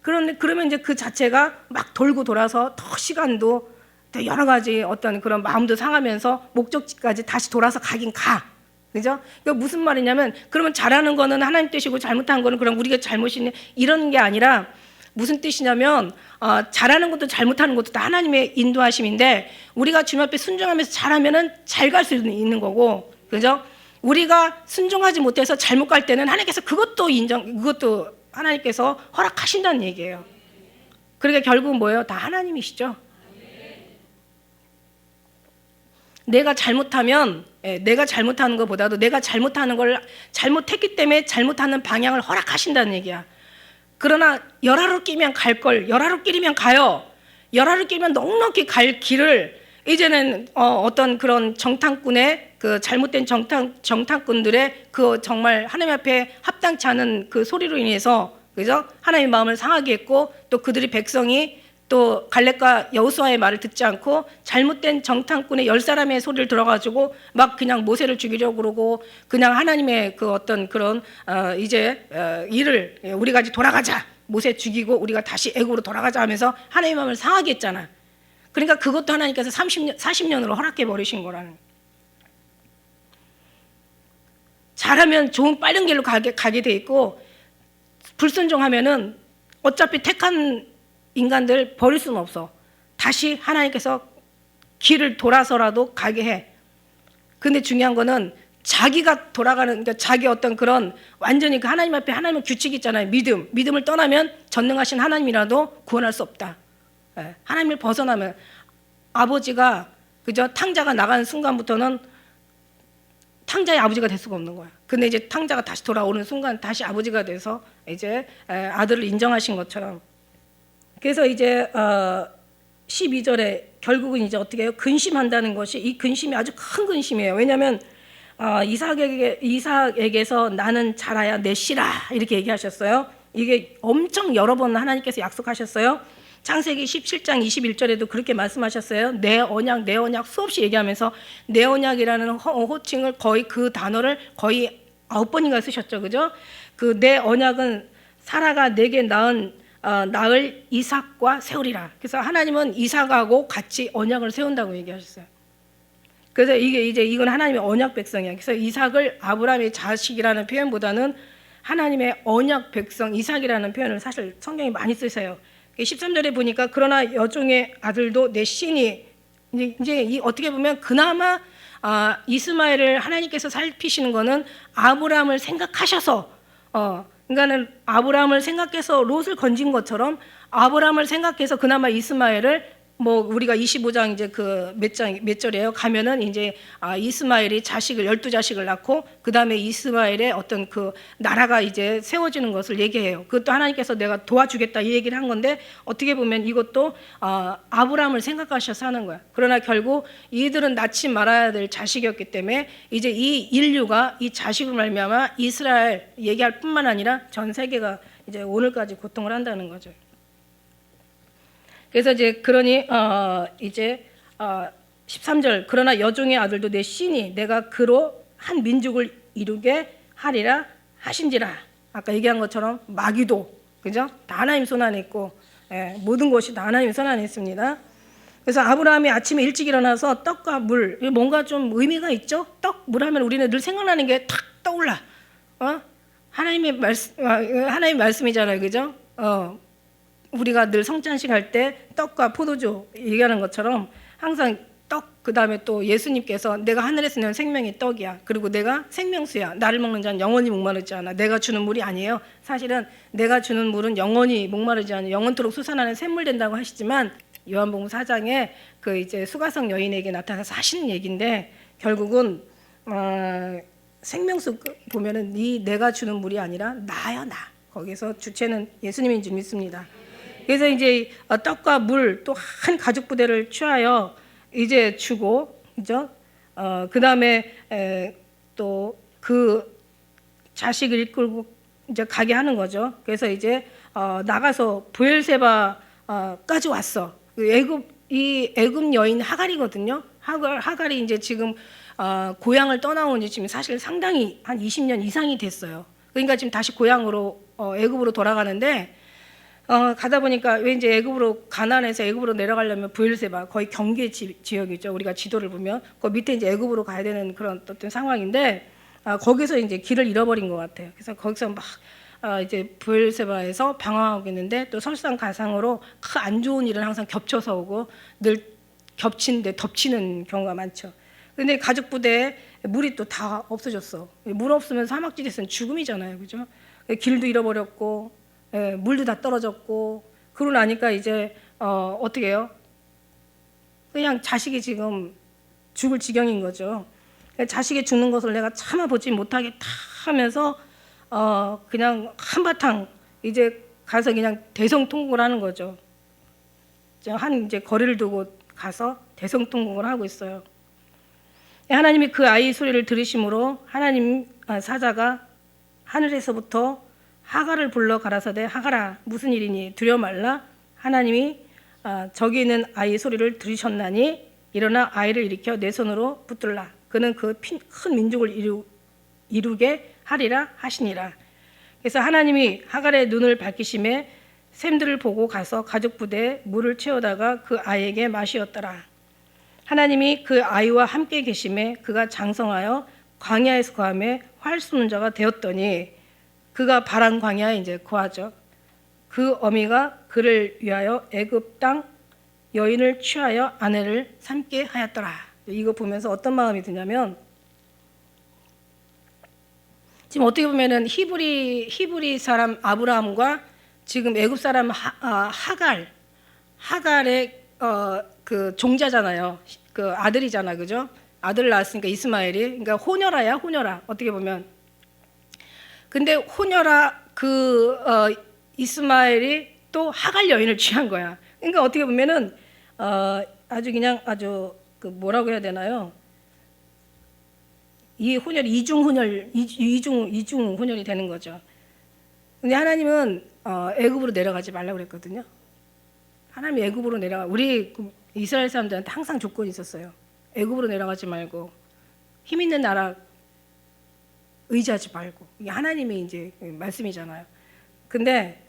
그러면 이제 그 자체가 막 돌고 돌아서 더 시간도 또 여러 가지 어떤 그런 마음도 상하면서 목적지까지 다시 돌아서 가긴 가. 그죠? 이거 무슨 말이냐면 그러면 잘하는 거는 하나님 뜻이고 잘못한 거는 그럼 우리가 잘못이네 이런 게 아니라 무슨 뜻이냐면 잘하는 것도 잘못하는 것도 다 하나님의 인도하심인데 우리가 주님 앞에 순종하면서 잘하면은 잘 갈 수 있는 거고, 그죠? 우리가 순종하지 못해서 잘못 갈 때는 하나님께서 그것도 하나님께서 허락하신다는 얘기예요. 그러니까 결국은 뭐예요? 다 하나님이시죠. 내가 잘못하면 내가 잘못하는 것보다도 내가 잘못하는 걸 잘못했기 때문에 잘못하는 방향을 허락하신다는 얘기야. 그러나 열하루 끼면 갈 걸 열하루 끼리면 가요. 열하루 끼면 넉넉히 갈 길을 이제는 어떤 그런 정탐꾼의 그 잘못된 정탐꾼들의 그 정말 하나님 앞에 합당치 않은 그 소리로 인해서, 그죠? 하나님의 마음을 상하게 했고 또 그들이 백성이 또 갈렙과 여호수아의 말을 듣지 않고 잘못된 정탐꾼의 10사람의 소리를 들어가지고 막 그냥 모세를 죽이려고 그러고 그냥 하나님의 그 어떤 그런 일을 우리가 이제 돌아가자, 모세 죽이고 우리가 다시 애굽으로 돌아가자 하면서 하나님의 마음을 상하게 했잖아. 그러니까 그것도 하나님께서 40년으로 허락해 버리신 거라는. 잘하면 좋은 빠른 길로 가게 돼 있고 불순종하면은 어차피 택한 인간들 버릴 수는 없어. 다시 하나님께서 길을 돌아서라도 가게 해. 근데 중요한 거는 자기가 돌아가는, 그러니까 자기 어떤 그런 완전히 그 하나님 앞에 하나님의 규칙이 있잖아요. 믿음을 떠나면 전능하신 하나님이라도 구원할 수 없다. 하나님을 벗어나면 아버지가 그저 탕자가 나가는 순간부터는 탕자의 아버지가 될 수가 없는 거야. 근데 이제 탕자가 다시 돌아오는 순간 다시 아버지가 돼서 이제 아들을 인정하신 것처럼. 그래서 이제 12절에 결국은 이제 어떻게 해요? 근심한다는 것이, 이 근심이 아주 큰 근심이에요. 왜냐하면 이삭에게서 나는 자라야 내 씨라 이렇게 얘기하셨어요. 이게 엄청 여러 번 하나님께서 약속하셨어요. 창세기 17장 21절에도 그렇게 말씀하셨어요. 내 언약, 내 언약 수없이 얘기하면서 내 언약이라는 호칭을 거의 그 단어를 거의 9번인가 쓰셨죠, 그죠? 그 내 언약은 사라가 내게 낳을 이삭과 세우리라. 그래서 하나님은 이삭하고 같이 언약을 세운다고 얘기하셨어요. 그래서 이건 하나님의 언약 백성이야. 그래서 이삭을 아브라함의 자식이라는 표현보다는 하나님의 언약 백성 이삭이라는 표현을 사실 성경이 많이 쓰세요. 13절에 보니까 그러나 여종의 아들도 내 씨니, 이제 어떻게 보면 그나마 이스마엘을 하나님께서 살피시는 거는 아브라함을 생각하셔서 그러니까는 아브라함을 생각해서 롯을 건진 것처럼 아브라함을 생각해서 그나마 이스마엘을 뭐 우리가 25장 이제 그 몇 절이에요. 가면은 이제 이스마엘이 12자식을 낳고 그다음에 이스마엘의 어떤 그 나라가 이제 세워지는 것을 얘기해요. 그것도 하나님께서 내가 도와주겠다 이 얘기를 한 건데 어떻게 보면 이것도 아브라함을 생각하셔서 하는 거야. 그러나 결국 이들은 낳지 말아야 될 자식이었기 때문에 이제 이 인류가 이 자식을 말미암아 이스라엘 얘기할 뿐만 아니라 전 세계가 이제 오늘까지 고통을 한다는 거죠. 그래서 이제 그러니 이제 13절 그러나 여종의 아들도 내 씨니 내가 그로 한 민족을 이루게 하리라 하신지라. 아까 얘기한 것처럼 마귀도 그죠? 다 하나님 손 안에 있고 모든 것이 다 하나님 손 안에 있습니다. 그래서 아브라함이 아침에 일찍 일어나서 떡과 물, 뭔가 좀 의미가 있죠? 떡, 물 하면 우리는 늘 생각나는 게 탁 떠올라. 하나님 말씀이잖아요, 그죠? 우리가 늘 성찬식 할 때 떡과 포도주 얘기하는 것처럼 항상 떡, 그 다음에 또 예수님께서 내가 하늘에서 내온 생명의 떡이야. 그리고 내가 생명수야. 나를 먹는 자는 영원히 목마르지 않아. 내가 주는 물이 아니에요. 사실은 내가 주는 물은 영원히 목마르지 않아. 영원토록 솟아나는 샘물 된다고 하시지만 요한복음 4장에 그 이제 수가성 여인에게 나타나서 하시는 얘기인데 결국은 생명수 보면은 내가 주는 물이 아니라 나야 나. 거기서 주체는 예수님인 줄 믿습니다. 그래서 이제 떡과 물 또 한 가죽 부대를 취하여 이제 주고, 그죠? 그 다음에 또 그 자식을 이끌고 이제 가게 하는 거죠. 그래서 이제 나가서 브엘세바까지 왔어. 이 애굽 여인 하갈이거든요. 하갈이 이제 지금 고향을 떠나온 지 지금 사실 상당히 한 20년 이상이 됐어요. 그러니까 지금 다시 고향으로 애굽으로 돌아가는데. 가다 보니까 왜 이제 애굽으로 가나안에서 애굽으로 내려가려면 브엘세바 거의 경계 지역이죠. 우리가 지도를 보면 그 밑에 이제 애굽으로 가야 되는 그런 어떤 상황인데 거기서 이제 길을 잃어버린 것 같아요. 그래서 거기서 막 이제 브엘세바에서 방황하고 있는데 또 설상가상으로 안 좋은 일은 항상 겹쳐서 오고 늘 덮치는 경우가 많죠. 근데 가족 부대에 물이 또 다 없어졌어. 물 없으면 사막지대에서는 죽음이잖아요, 그죠? 길도 잃어버렸고. 물도 다 떨어졌고 그러고 나니까 이제 어떻게 해요? 그냥 자식이 지금 죽을 지경인 거죠. 자식이 죽는 것을 내가 참아보지 못하게 다 하면서 그냥 한바탕 이제 가서 그냥 대성통곡을 하는 거죠. 이제 거리를 두고 가서 대성통곡을 하고 있어요. 하나님이 그 아이 소리를 들으심으로 하나님 사자가 하늘에서부터 하갈을 불러 가라사대 하갈아 무슨 일이니 두려워 말라. 하나님이 저기 있는 아이 소리를 들으셨나니 일어나 아이를 일으켜 내 손으로 붙들라. 그는 그 큰 민족을 이루게 하리라 하시니라. 그래서 하나님이 하갈의 눈을 밝히심에 샘들을 보고 가서 가죽 부대에 물을 채우다가 그 아이에게 마시었더라. 하나님이 그 아이와 함께 계심에 그가 장성하여 광야에서 거하며 활 쏘는 자가 되었더니 그가 바란 광야에 이제 거하죠. 그 어미가 그를 위하여 애굽 땅 여인을 취하여 아내를 삼게 하였더라. 이거 보면서 어떤 마음이 드냐면 지금 어떻게 보면은 히브리 사람 아브라함과 지금 애굽 사람 하갈의 그 종자잖아요. 그 아들이잖아, 그죠? 아들을 낳았으니까 이스마엘이 그러니까 호녀라야 호녀라 어떻게 보면. 근데 호녀라 이스마엘이 또 하갈 여인을 취한 거야. 그러니까 어떻게 보면은 아주 그냥 아주 그 뭐라고 해야 되나요? 이 혼혈 이중 혼혈이 되는 거죠. 근데 하나님은 애굽으로 내려가지 말라고 그랬거든요. 하나님이 애굽으로 우리 이스라엘 사람들한테 항상 조건이 있었어요. 애굽으로 내려가지 말고 힘 있는 나라 의지하지 말고, 이게 하나님의 이제 말씀이잖아요. 근데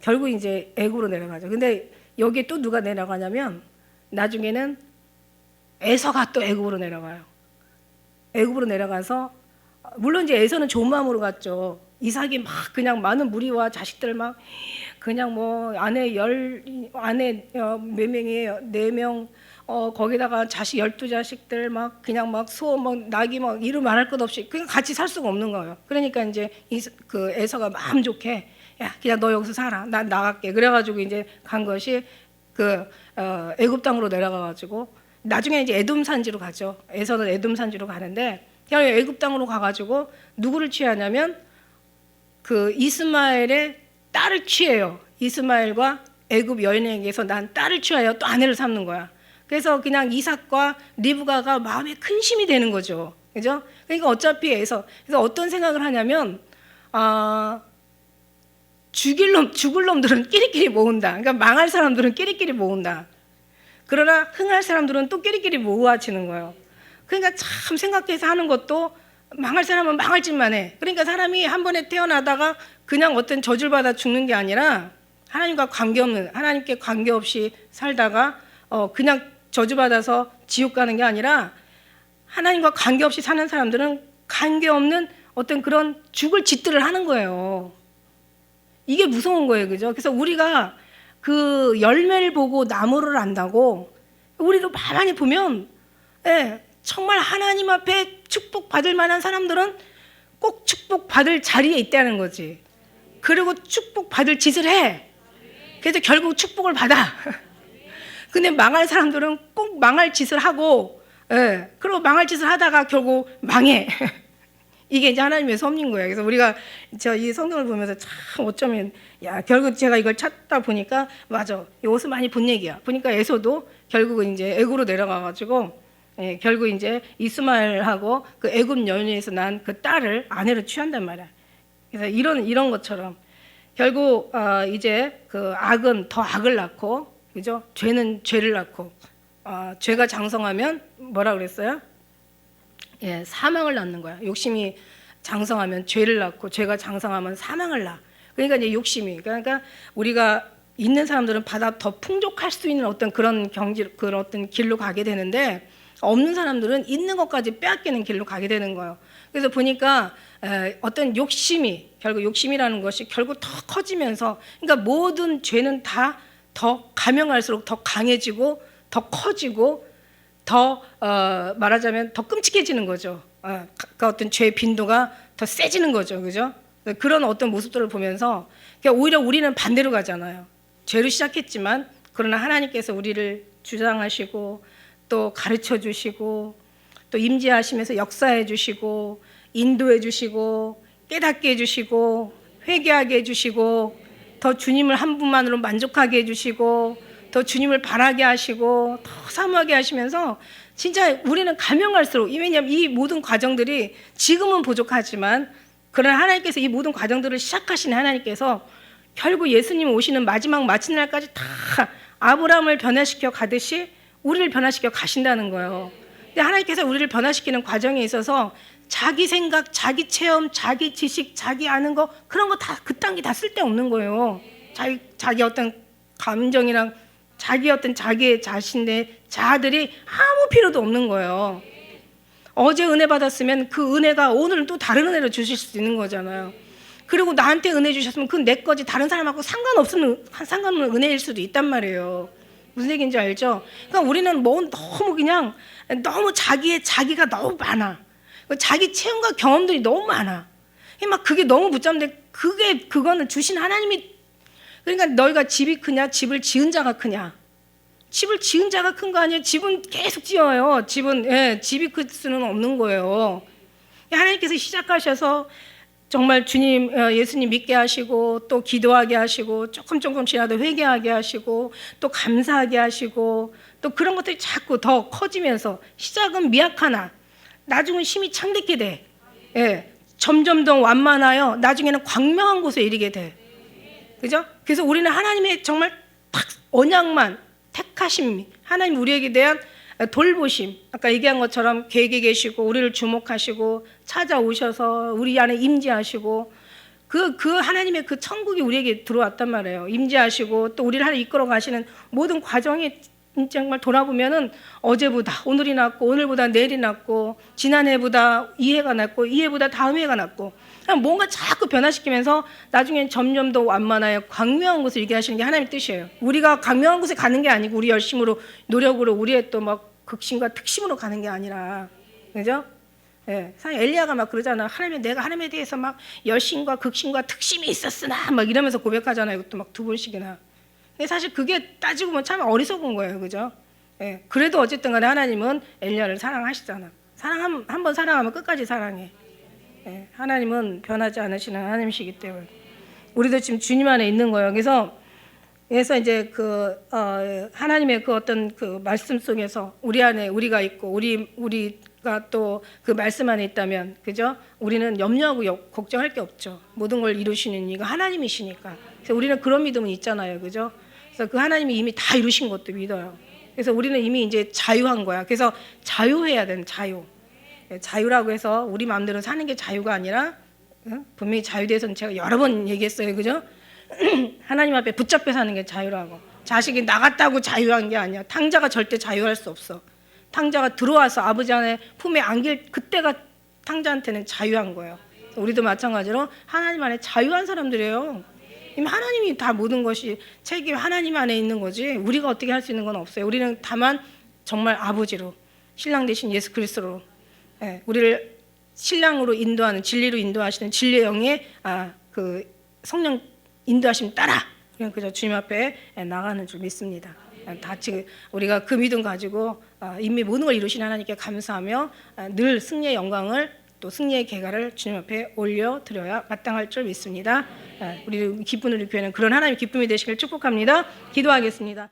결국 이제 애굽으로 내려가죠. 근데 여기에 또 누가 내려가냐면 나중에는 에서가 또 애굽으로 내려가요. 애굽으로 내려가서 물론 이제 에서는 좋은 마음으로 갔죠. 이삭이 막 그냥 많은 무리와 자식들 막 그냥 뭐 아내 몇 명이에요? 4명, 거기다가 자식 12자식들 막 그냥 막 소 막 낙이 막 이루 말할 것 없이 그냥 같이 살 수가 없는 거예요. 그러니까 이제 그 에서가 마음 좋게 야 그냥 너 여기서 살아, 난 나갈게. 그래가지고 이제 간 것이 그 애굽 땅으로 내려가가지고 나중에 이제 에돔 산지로 가죠. 에서는 에돔 산지로 가는데 그냥 애굽 땅으로 가가지고 누구를 취하냐면 그 이스마엘의 딸을 취해요. 이스마엘과 애굽 여인에게서 난 딸을 취하여 또 아내를 삼는 거야. 그래서 그냥 이삭과 리브가가 마음에 근심이 되는 거죠. 그죠? 그러니까 어차피 그래서 어떤 생각을 하냐면 죽을 놈들은 끼리끼리 모은다. 그러니까 망할 사람들은 끼리끼리 모은다. 그러나 흥할 사람들은 또 끼리끼리 모아지는 거예요. 그러니까 참 생각해서 하는 것도 망할 사람은 망할 짓만 해. 그러니까 사람이 한 번에 태어나다가 그냥 어떤 저주를 받아 죽는 게 아니라 하나님께 관계없이 살다가 그냥 저주받아서 지옥 가는 게 아니라 하나님과 관계없이 사는 사람들은 관계없는 어떤 그런 죽을 짓들을 하는 거예요. 이게 무서운 거예요. 그죠? 그래서 우리가 그 열매를 보고 나무를 안다고 우리도 가만히 보면 정말 하나님 앞에 축복받을 만한 사람들은 꼭 축복받을 자리에 있다는 거지. 그리고 축복받을 짓을 해. 그래서 결국 축복을 받아. 근데 망할 사람들은 꼭 망할 짓을 하고 그리고 망할 짓을 하다가 결국 망해. 이게 이제 하나님의 섭리인 거예요. 그래서 우리가 이 성경을 보면서 참 어쩌면 결국 제가 이걸 찾다 보니까 맞아. 이것을 많이 본 얘기야. 보니까 에서도 결국은 이제 애굽으로 내려가가지고 결국 이제 이스마엘하고 그 애굽 여인에서 난 그 딸을 아내로 취한단 말이야. 그래서 이런 것처럼 결국 이제 그 악은 더 악을 낳고, 그죠? 죄는 죄를 낳고, 죄가 장성하면 뭐라 그랬어요? 사망을 낳는 거야. 욕심이 장성하면 죄를 낳고, 죄가 장성하면 사망을 낳아. 그러니까 이제 욕심이, 그러니까 우리가 있는 사람들은 바다 더 풍족할 수 있는 어떤 그런 그런 어떤 길로 가게 되는데, 없는 사람들은 있는 것까지 빼앗기는 길로 가게 되는 거예요. 그래서 보니까 어떤 욕심이, 결국 욕심이라는 것이 결국 더 커지면서, 그러니까 모든 죄는 다 더 감형할수록 더 강해지고 더 커지고 더 말하자면 더 끔찍해지는 거죠. 그 어떤 죄의 빈도가 더 세지는 거죠. 그죠? 그런 어떤 모습들을 보면서 그러니까 오히려 우리는 반대로 가잖아요. 죄로 시작했지만 그러나 하나님께서 우리를 주장하시고 또 가르쳐 주시고 또 임재하시면서 역사해 주시고 인도해 주시고 깨닫게 해 주시고 회개하게 해 주시고 더 주님을 한 분만으로 만족하게 해 주시고 더 주님을 바라게 하시고 더 사모하게 하시면서 진짜 우리는 가면갈수록, 왜냐하면 이 모든 과정들이 지금은 부족하지만 그러나 하나님께서 이 모든 과정들을 시작하신 하나님께서 결국 예수님 오시는 마지막 마침날까지 다 아브라함을 변화시켜 가듯이 우리를 변화시켜 가신다는 거예요. 근데 하나님께서 우리를 변화시키는 과정에 있어서 자기 생각, 자기 체험, 자기 지식, 자기 아는 거 그런 거 다 그딴 게 다 쓸데없는 거예요. 자기 어떤 감정이랑 자기 어떤 자기의 자신의 자아들이 아무 필요도 없는 거예요. 어제 은혜 받았으면 그 은혜가 오늘은 또 다른 은혜로 주실 수 있는 거잖아요. 그리고 나한테 은혜 주셨으면 그건 내 거지 다른 사람하고 상관없는 은혜일 수도 있단 말이에요. 무슨 얘기인지 알죠? 그러니까 우리는 너무 자기가 너무 많아. 자기 체험과 경험들이 너무 많아. 막 그게 너무 붙잡는데 그거는 주신 하나님이, 그러니까 너희가 집이 크냐 집을 지은 자가 크냐. 집을 지은 자가 큰 거 아니에요. 집은 계속 지어요. 집이 클 수는 없는 거예요. 하나님께서 시작하셔서 정말 주님, 예수님 믿게 하시고 또 기도하게 하시고 조금 지나도 회개하게 하시고 또 감사하게 하시고 또 그런 것들이 자꾸 더 커지면서 시작은 미약하나 나중은 힘이 창대케 돼. 예, 점점 더 완만하여 나중에는 광명한 곳에 이르게 돼. 그죠? 그래서 우리는 하나님의 정말 딱 언약만 택하심, 하나님 우리에게 대한 돌보심, 아까 얘기한 것처럼 계획에 계시고 우리를 주목하시고 찾아오셔서 우리 안에 임재하시고 그 하나님의 그 천국이 우리에게 들어왔단 말이에요. 임재하시고 또 우리를 하나 이끌어 가시는 모든 과정이 정말 돌아보면은 어제보다 오늘이 낫고 오늘보다 내일이 낫고 지난해보다 이해가 낫고 이해보다 다음 해가 낫고 뭔가 자꾸 변화시키면서 나중엔 점점 더 완만하여 광명한 곳을 이루게 하시는 게 하나님의 뜻이에요. 우리가 광명한 곳에 가는 게 아니고 우리 열심으로 노력으로 우리의 또 막 극심과 특심으로 가는 게 아니라, 그죠? 예, 사실 엘리야가 막 그러잖아. 내가 하나님에 대해서 막 열심과 극심과 특심이 있었으나 막 이러면서 고백하잖아요. 이것도 막 2번씩이나. 근데 사실 그게 따지고 보면 참 어리석은 거예요, 그죠? 예, 그래도 어쨌든 간에 하나님은 엘리야를 사랑하시잖아. 한 번 사랑하면 끝까지 사랑해. 예, 하나님은 변하지 않으시는 하나님이시기 때문에 우리도 지금 주님 안에 있는 거예요. 그래서 이제 하나님의 그 어떤 그 말씀 속에서 우리 안에 우리가 있고 우리가 또 그 말씀 안에 있다면, 그죠? 우리는 염려하고 걱정할 게 없죠. 모든 걸 이루시는 이가 하나님이시니까. 그래서 우리는 그런 믿음은 있잖아요, 그죠? 그래서 그 하나님이 이미 다 이루신 것도 믿어요. 그래서 우리는 이미 이제 자유한 거야. 그래서 자유해야 되는 자유. 자유라고 해서 우리 마음대로 사는 게 자유가 아니라, 분명히 자유에 대해서는 제가 여러 번 얘기했어요, 그죠? 하나님 앞에 붙잡혀 사는 게 자유라고. 자식이 나갔다고 자유한 게 아니야. 탕자가 절대 자유할 수 없어. 탕자가 들어와서 아버지 안에 품에 안길 그때가 탕자한테는 자유한 거예요. 우리도 마찬가지로 하나님 안에 자유한 사람들이에요. 이미 하나님이 다 모든 것이 책임 하나님 안에 있는 거지 우리가 어떻게 할 수 있는 건 없어요. 우리는 다만 정말 아버지로, 신랑 되신 예수 그리스도로, 우리를 신랑으로 인도하는, 진리로 인도하시는 진리의 영의 그 성령 인도하심 따라 그냥 그저 주님 앞에 나가는 줄 믿습니다. 다 지금 우리가 그 믿음 가지고 이미 모든 걸 이루신 하나님께 감사하며 늘 승리의 영광을 또 승리의 계가를 주님 앞에 올려드려야 마땅할 줄 믿습니다. 우리 기쁨을 교회는 그런 하나님의 기쁨이 되시길 축복합니다. 기도하겠습니다.